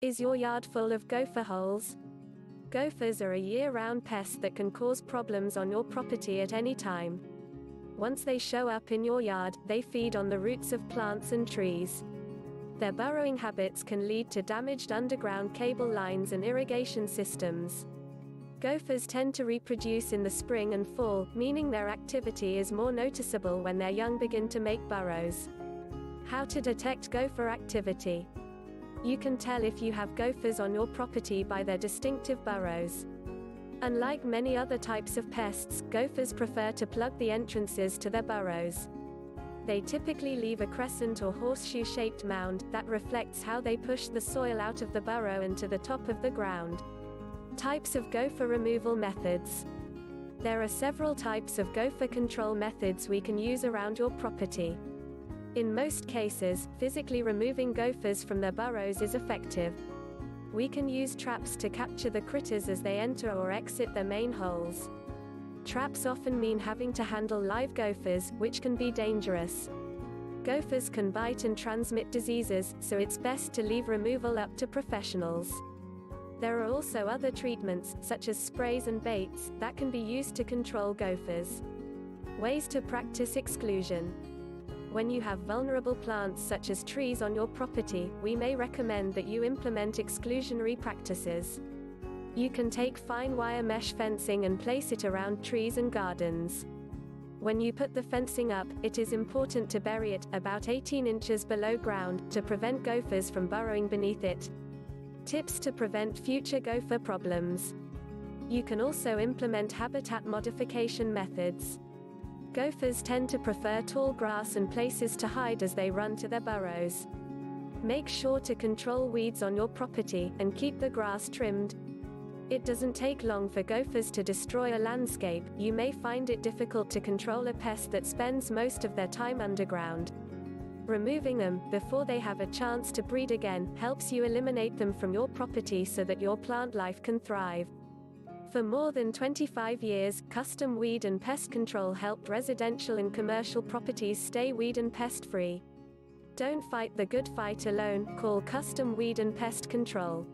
Is your yard full of gopher holes? Gophers are a year-round pest that can cause problems on your property at any time. Once they show up in your yard, they feed on the roots of plants and trees. Their burrowing habits can lead to damaged underground cable lines and irrigation systems. Gophers tend to reproduce in the spring and fall, meaning their activity is more noticeable when their young begin to make burrows. How to detect gopher activity? You can tell if you have gophers on your property by their distinctive burrows. Unlike many other types of pests, gophers prefer to plug the entrances to their burrows. They typically leave a crescent or horseshoe-shaped mound that reflects how they push the soil out of the burrow and to the top of the ground. Types of gopher removal methods. There are several types of gopher control methods we can use around your property. In most cases, physically removing gophers from their burrows is effective. We can use traps to capture the critters as they enter or exit their main holes. Traps often mean having to handle live gophers, which can be dangerous. Gophers can bite and transmit diseases, so it's best to leave removal up to professionals. There are also other treatments, such as sprays and baits, that can be used to control gophers. Ways to practice exclusion. When you have vulnerable plants such as trees on your property, we may recommend that you implement exclusionary practices. You can take fine wire mesh fencing and place it around trees and gardens. When you put the fencing up, it is important to bury it about 18 inches below ground to prevent gophers from burrowing beneath it. Tips to prevent future gopher problems. You can also implement habitat modification methods. Gophers tend to prefer tall grass and places to hide as they run to their burrows. Make sure to control weeds on your property, and keep the grass trimmed. It doesn't take long for gophers to destroy a landscape. You may find it difficult to control a pest that spends most of their time underground. Removing them, before they have a chance to breed again, helps you eliminate them from your property so that your plant life can thrive. For more than 25 years, Custom Weed and Pest Control helped residential and commercial properties stay weed and pest free. Don't fight the good fight alone, call Custom Weed and Pest Control.